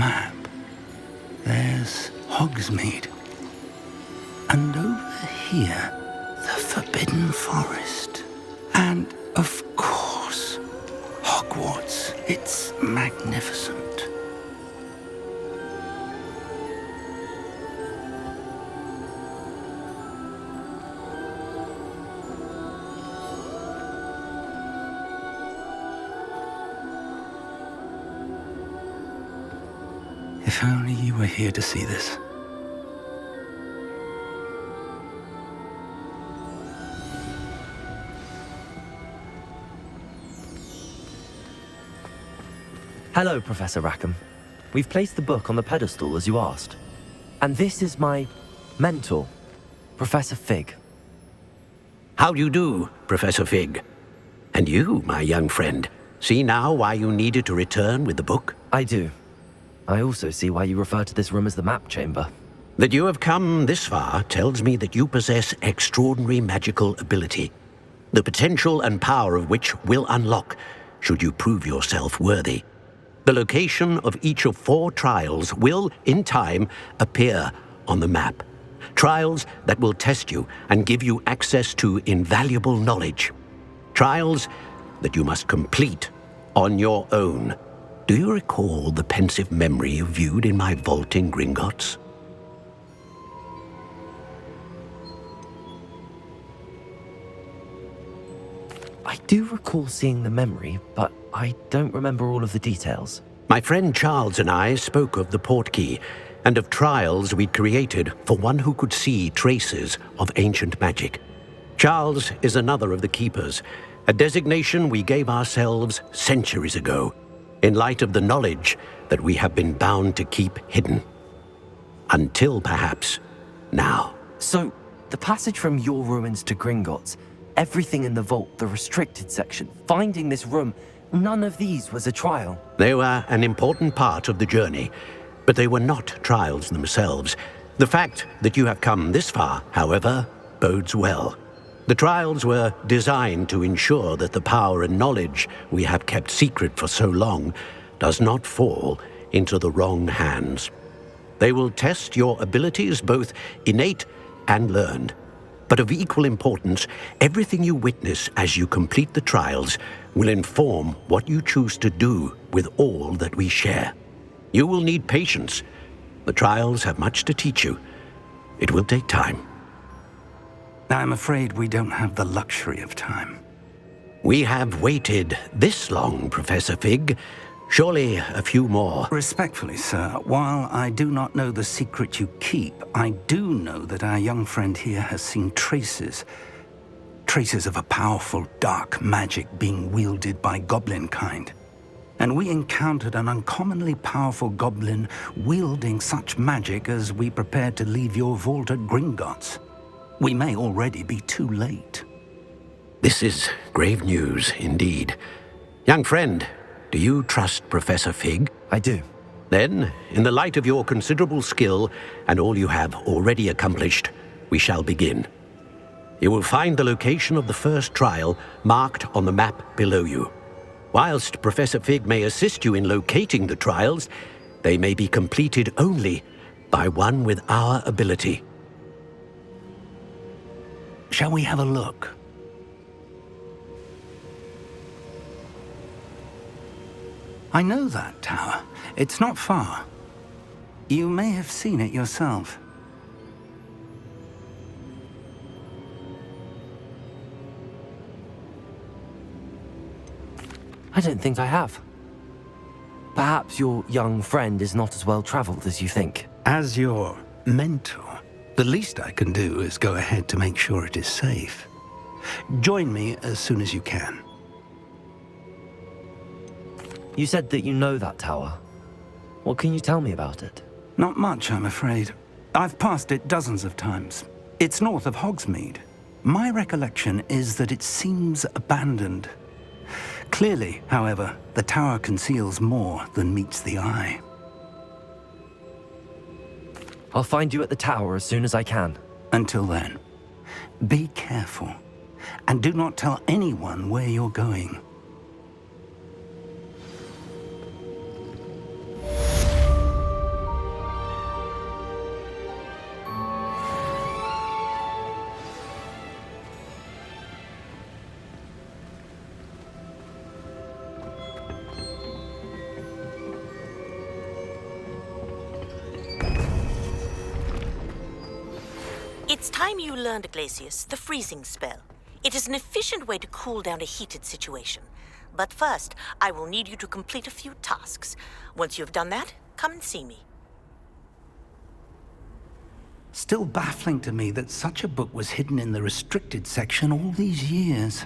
map, there's Hogsmeade. And over here, the Forbidden Forest. And, of course, Hogwarts. It's magnificent. If only you were here to see this. Hello, Professor Rackham. We've placed the book on the pedestal as you asked. And this is my mentor, Professor Fig. How do you do, Professor Fig? And you, my young friend, see now why you needed to return with the book? I do. I also see why you refer to this room as the map chamber. That you have come this far tells me that you possess extraordinary magical ability, the potential and power of which will unlock should you prove yourself worthy. The location of each of 4 trials will, in time, appear on the map. Trials that will test you and give you access to invaluable knowledge. Trials that you must complete on your own. Do you recall the pensive memory you viewed in my vault in Gringotts? I do recall seeing the memory, but I don't remember all of the details. My friend Charles and I spoke of the portkey and of trials we'd created for one who could see traces of ancient magic. Charles is another of the keepers, a designation we gave ourselves centuries ago, in light of the knowledge that we have been bound to keep hidden. Until perhaps now. So, the passage from your ruins to Gringotts, everything in the vault, the restricted section, finding this room, none of these was a trial. They were an important part of the journey, but they were not trials themselves. The fact that you have come this far, however, bodes well. The trials were designed to ensure that the power and knowledge we have kept secret for so long does not fall into the wrong hands. They will test your abilities, both innate and learned. But of equal importance, everything you witness as you complete the trials will inform what you choose to do with all that we share. You will need patience. The trials have much to teach you. It will take time. I'm afraid we don't have the luxury of time. We have waited this long, Professor Fig. Surely a few more. Respectfully, sir, while I do not know the secret you keep, I do know that our young friend here has seen traces of a powerful dark magic being wielded by goblin kind. And we encountered an uncommonly powerful goblin wielding such magic as we prepared to leave your vault at Gringotts. We may already be too late. This is grave news indeed. Young friend, do you trust Professor Fig? I do. Then, in the light of your considerable skill and all you have already accomplished, we shall begin. You will find the location of the first trial marked on the map below you. Whilst Professor Fig may assist you in locating the trials, they may be completed only by one with our ability. Shall we have a look? I know that tower. It's not far. You may have seen it yourself. I don't think I have. Perhaps your young friend is not as well traveled as you think. As your mentor, the least I can do is go ahead to make sure it is safe. Join me as soon as you can. You said that you know that tower. What can you tell me about it? Not much, I'm afraid. I've passed it dozens of times. It's north of Hogsmeade. My recollection is that it seems abandoned. Clearly, however, the tower conceals more than meets the eye. I'll find you at the tower as soon as I can. Until then, be careful, and do not tell anyone where you're going. It's time you learned, Glacius, the freezing spell. It is an efficient way to cool down a heated situation. But first, I will need you to complete a few tasks. Once you've done that, come and see me. Still baffling to me that such a book was hidden in the restricted section all these years.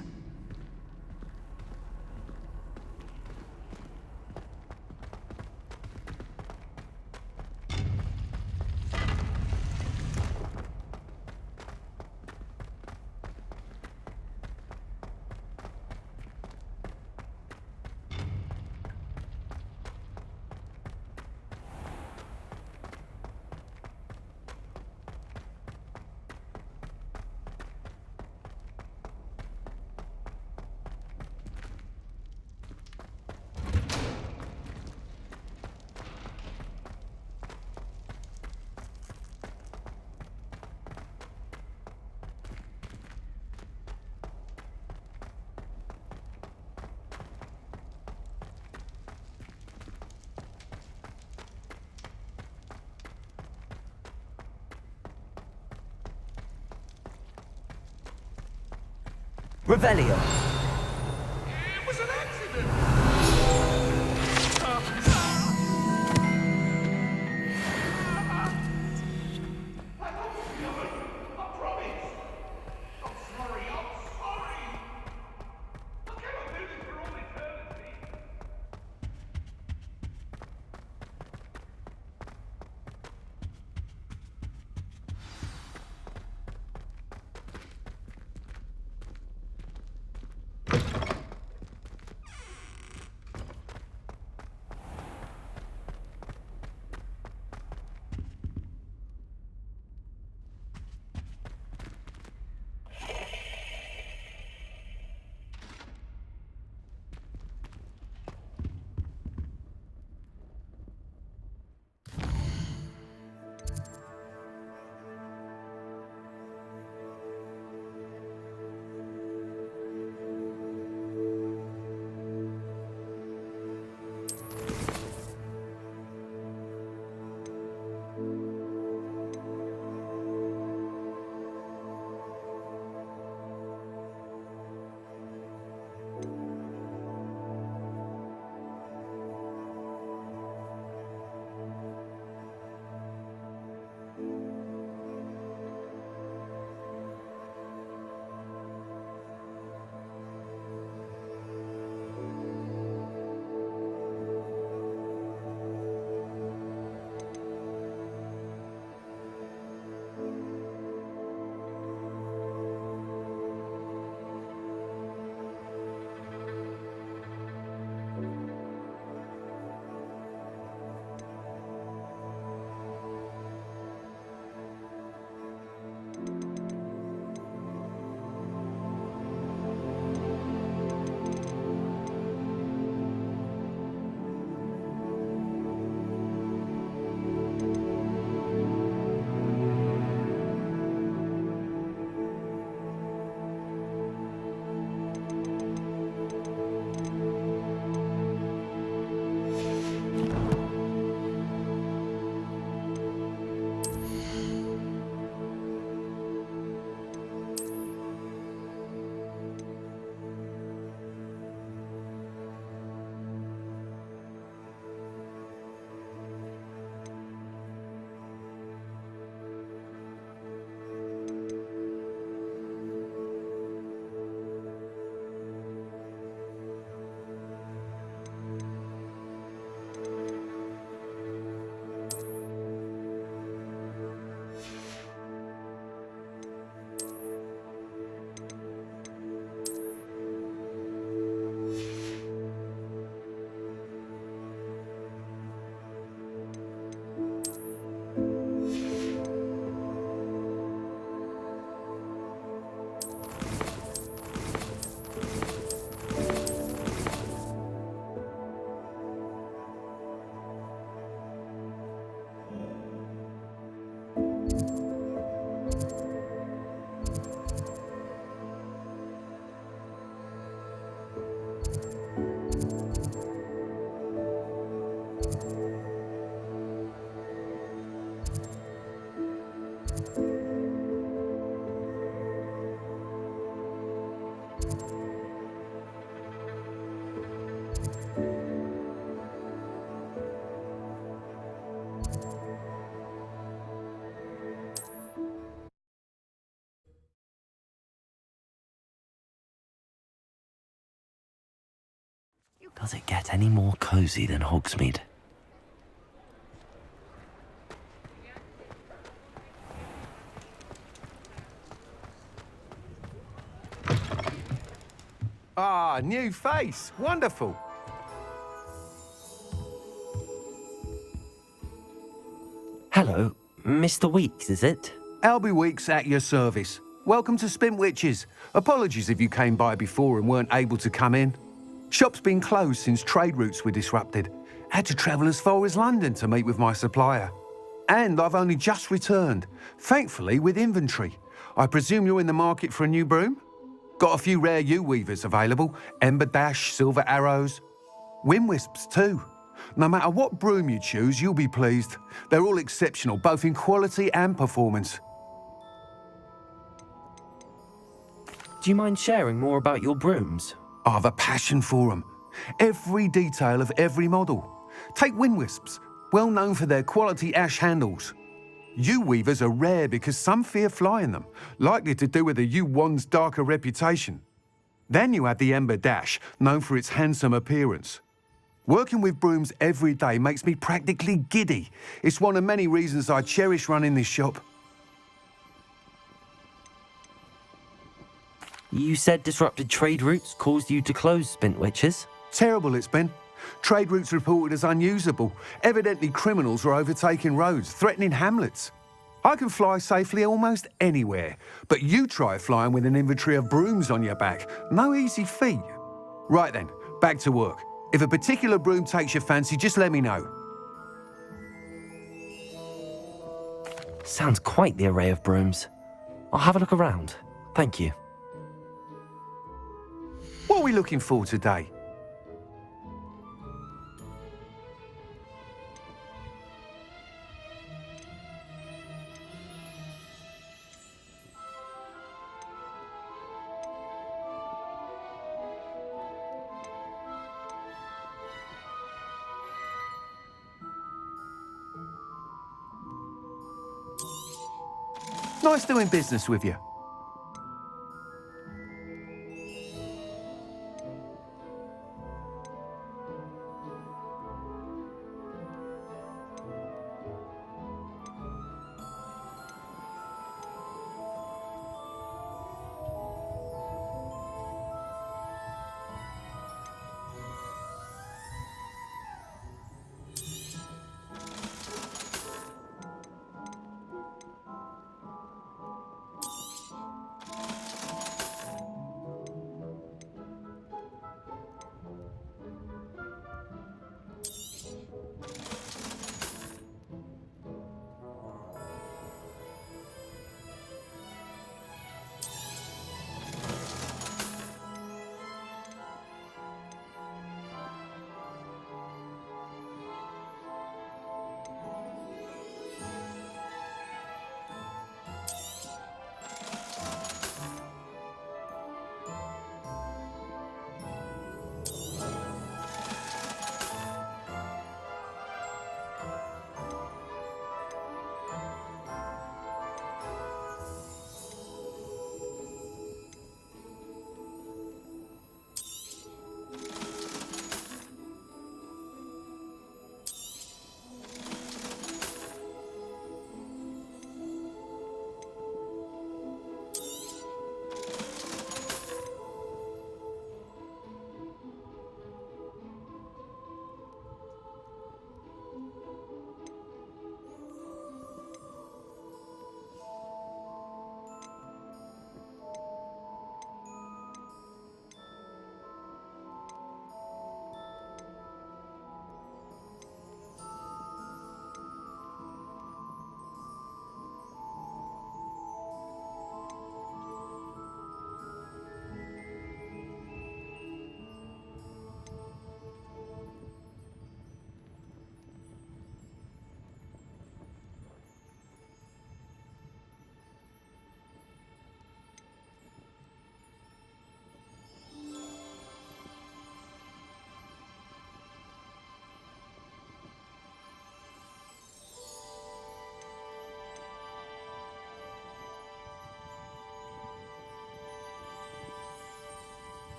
Revelio. It was an accident! I promise! I'm sorry! I cannot do this for all eternity! Does it get any more cozy than Hogsmeade? Ah, new face. Wonderful. Hello, Mr. Weeks, is it? Albie Weeks at your service. Welcome to Spintwitches. Apologies if you came by before and weren't able to come in. Shop's been closed since trade routes were disrupted. Had to travel as far as London to meet with my supplier. And I've only just returned, thankfully with inventory. I presume you're in the market for a new broom? Got a few rare U-weavers available, Ember Dash, Silver Arrows. Wind Wisps too. No matter what broom you choose, you'll be pleased. They're all exceptional, both in quality and performance. Do you mind sharing more about your brooms? I've a passion for them. Every detail of every model. Take Wind Wisps, well known for their quality ash handles. U-weavers are rare because some fear flying them, likely to do with the U-wand's darker reputation. Then you have the Ember Dash, known for its handsome appearance. Working with brooms every day makes me practically giddy. It's one of many reasons I cherish running this shop. You said disrupted trade routes caused you to close Spintwitches? Terrible it's been. Trade routes reported as unusable. Evidently criminals were overtaking roads, threatening hamlets. I can fly safely almost anywhere, but you try flying with an inventory of brooms on your back. No easy feat. Right then, back to work. If a particular broom takes your fancy, just let me know. Sounds quite the array of brooms. I'll have a look around. Thank you. What are we looking for today? Nice doing business with you.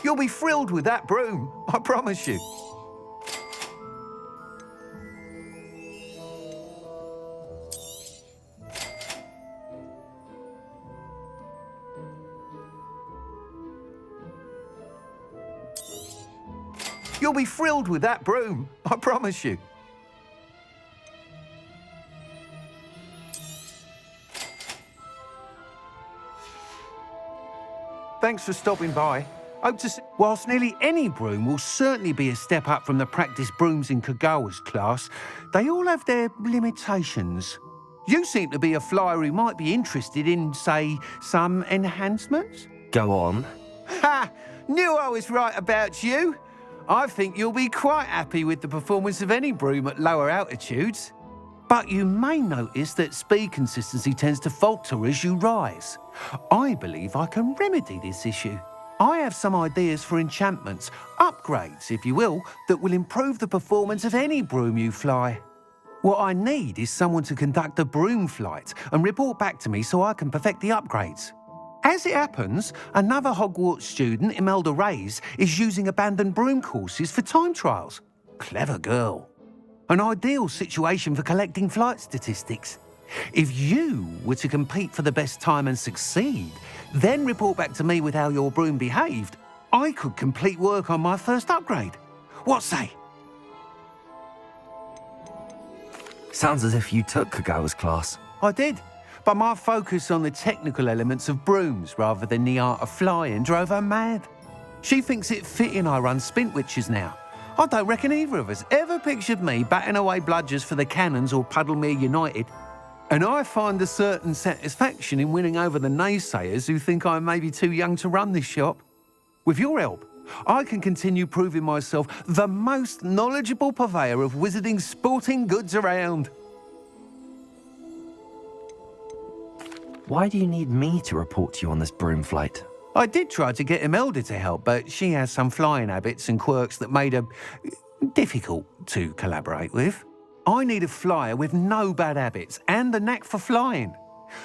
You'll be thrilled with that broom, I promise you. You'll be thrilled with that broom, I promise you. Thanks for stopping by. Hope to see. Whilst nearly any broom will certainly be a step up from the practice brooms in Kagawa's class, they all have their limitations. You seem to be a flyer who might be interested in, say, some enhancements? Go on. Ha! Knew I was right about you. I think you'll be quite happy with the performance of any broom at lower altitudes. But you may notice that speed consistency tends to falter as you rise. I believe I can remedy this issue. I have some ideas for enchantments, upgrades, if you will, that will improve the performance of any broom you fly. What I need is someone to conduct a broom flight and report back to me so I can perfect the upgrades. As it happens, another Hogwarts student, Imelda Reyes, is using abandoned broom courses for time trials. Clever girl. An ideal situation for collecting flight statistics. If you were to compete for the best time and succeed, then report back to me with how your broom behaved, I could complete work on my first upgrade. What say? Sounds as if you took Kagawa's class. I did, but my focus on the technical elements of brooms rather than the art of flying drove her mad. She thinks it fitting I run Spintwitches now. I don't reckon either of us ever pictured me batting away bludgers for the Cannons or Puddlemere United. And I find a certain satisfaction in winning over the naysayers who think I may be too young to run this shop. With your help, I can continue proving myself the most knowledgeable purveyor of wizarding sporting goods around. Why do you need me to report to you on this broom flight? I did try to get Imelda to help, but she has some flying habits and quirks that made her difficult to collaborate with. I need a flyer with no bad habits and the knack for flying.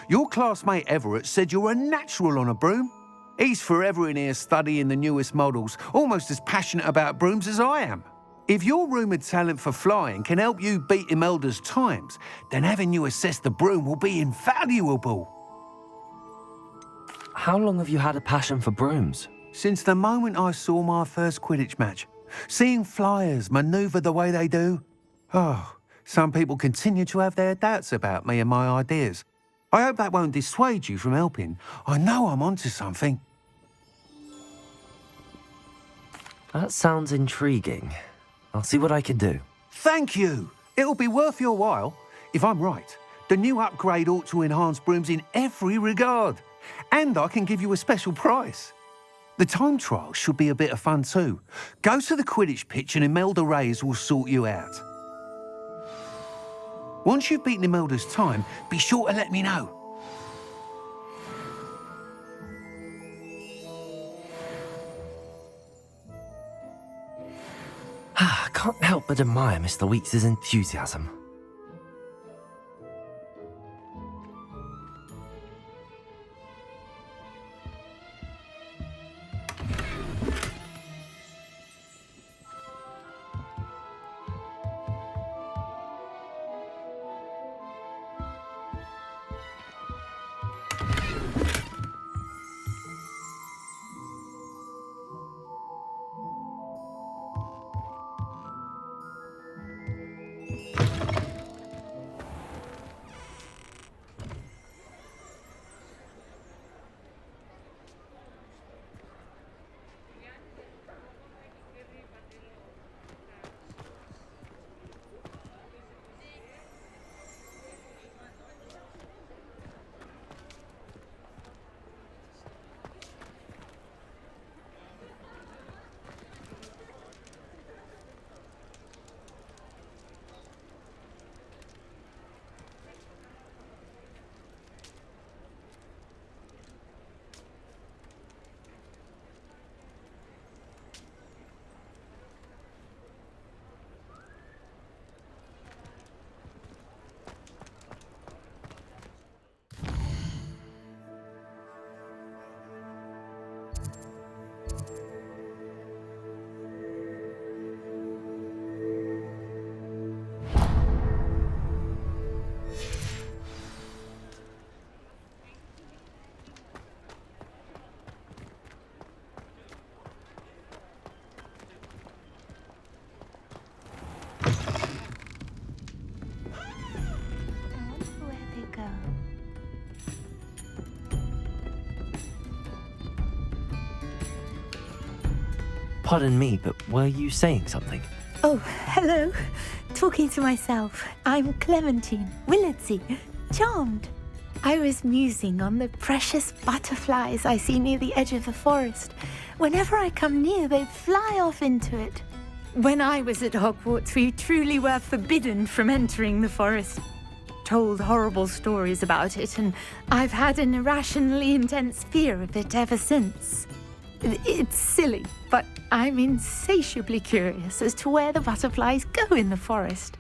Your classmate Everett said you're a natural on a broom. He's forever in here studying the newest models, almost as passionate about brooms as I am. If your rumoured talent for flying can help you beat Imelda's times, then having you assess the broom will be invaluable. How long have you had a passion for brooms? Since the moment I saw my first Quidditch match, seeing flyers manoeuvre the way they do. Oh, some people continue to have their doubts about me and my ideas. I hope that won't dissuade you from helping. I know I'm onto something. That sounds intriguing. I'll see what I can do. Thank you. It'll be worth your while. If I'm right, the new upgrade ought to enhance brooms in every regard. And I can give you a special price. The time trial should be a bit of fun too. Go to the Quidditch pitch and Imelda Reyes will sort you out. Once you've beaten Imelda's time, be sure to let me know. I can't help but admire Mr. Weeks' enthusiasm. Pardon me, but were you saying something? Oh, hello. Talking to myself. I'm Clementine, Willardsey, charmed. I was musing on the precious butterflies I see near the edge of the forest. Whenever I come near, they fly off into it. When I was at Hogwarts, we truly were forbidden from entering the forest. Told horrible stories about it, and I've had an irrationally intense fear of it ever since. It's silly, but I'm insatiably curious as to where the butterflies go in the forest.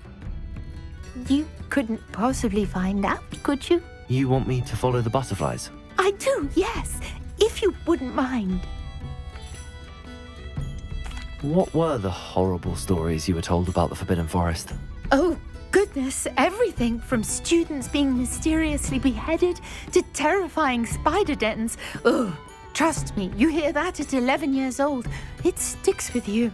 You couldn't possibly find out, could you? You want me to follow the butterflies? I do, yes, if you wouldn't mind. What were the horrible stories you were told about the Forbidden Forest? Oh, goodness, everything from students being mysteriously beheaded to terrifying spider dens. Ugh, trust me, you hear that at 11 years old, it sticks with you.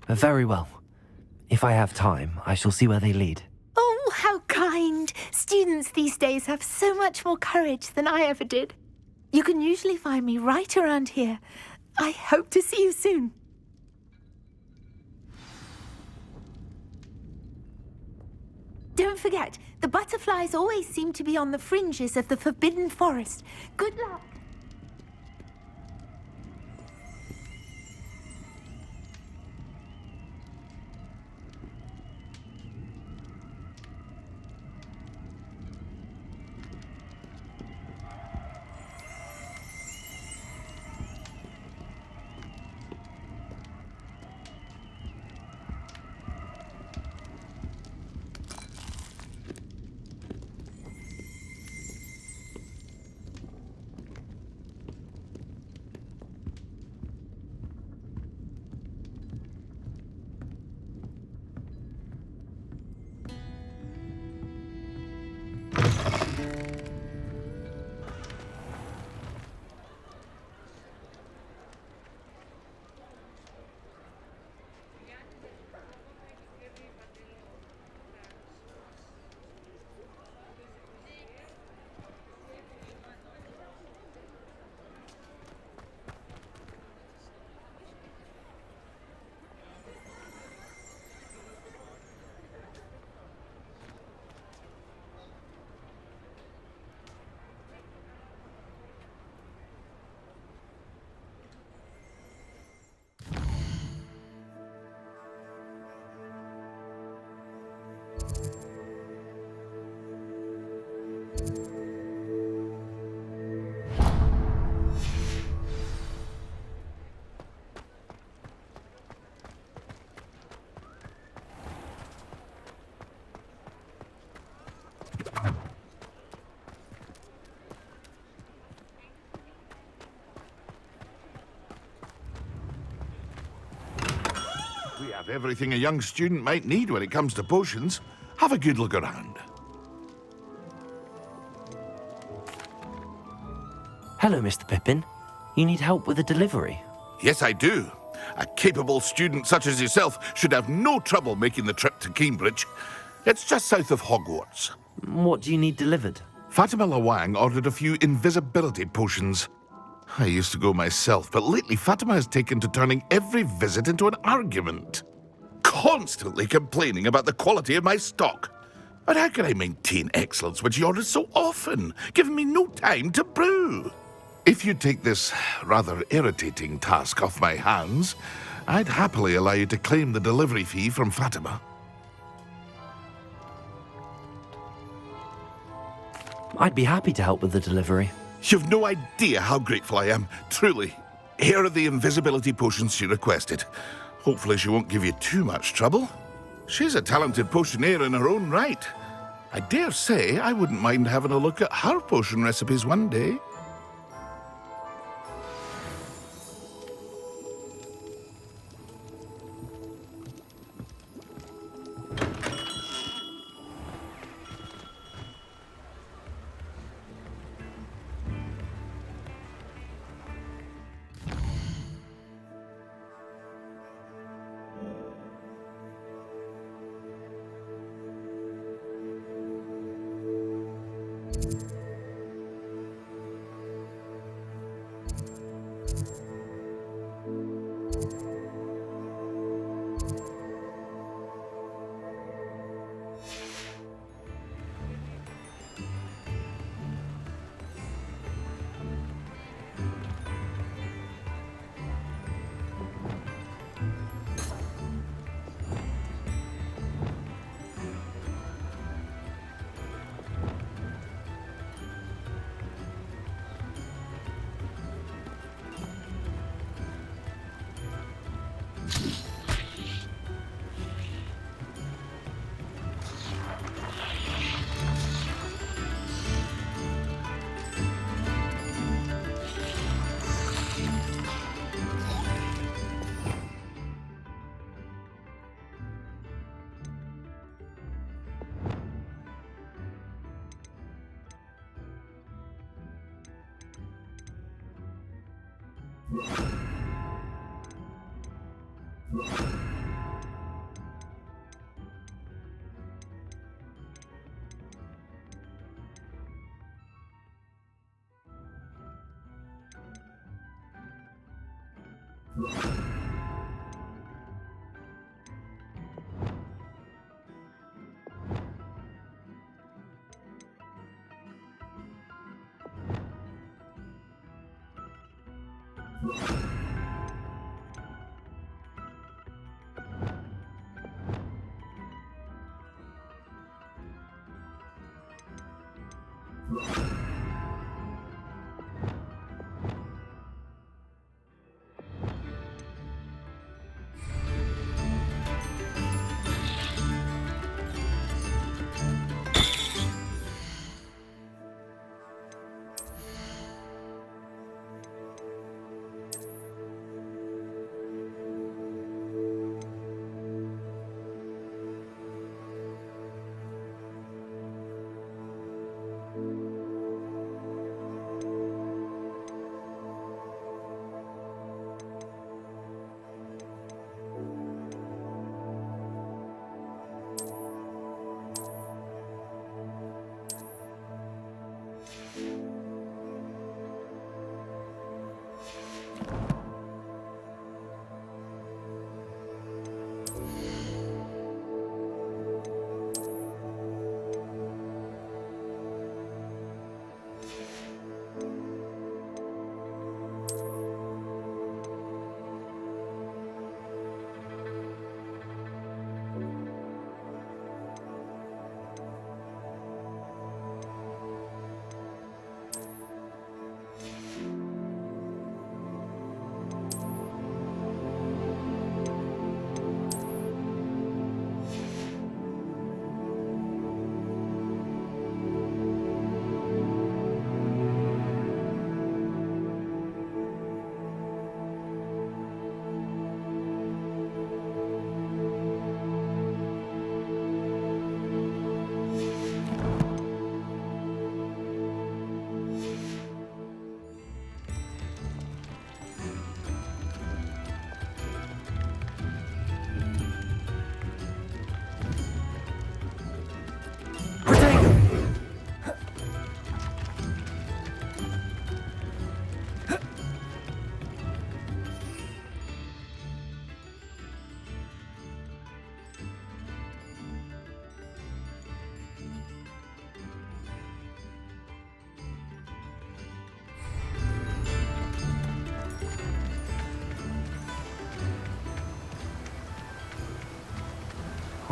Very well. If I have time, I shall see where they lead. Oh, how kind! Students these days have so much more courage than I ever did. You can usually find me right around here. I hope to see you soon. Don't forget, the butterflies always seem to be on the fringes of the Forbidden Forest. Good luck! We have everything a young student might need when it comes to potions. Have a good look around. Hello, Mr. Pippin. You need help with a delivery? Yes, I do. A capable student such as yourself should have no trouble making the trip to Cambridge. It's just south of Hogwarts. What do you need delivered? Fatima Lawang ordered a few invisibility potions. I used to go myself, but lately Fatima has taken to turning every visit into an argument. Constantly complaining about the quality of my stock. But how can I maintain excellence when she orders so often, giving me no time to brew? If you take this rather irritating task off my hands, I'd happily allow you to claim the delivery fee from Fatima. I'd be happy to help with the delivery. You've no idea how grateful I am, truly. Here are the invisibility potions she requested. Hopefully she won't give you too much trouble. She's a talented potioneer in her own right. I dare say I wouldn't mind having a look at her potion recipes one day.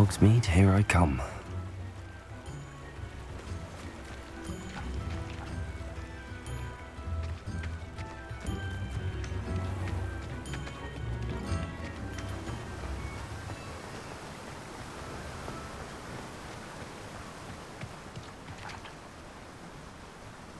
Hogsmeade, here I come.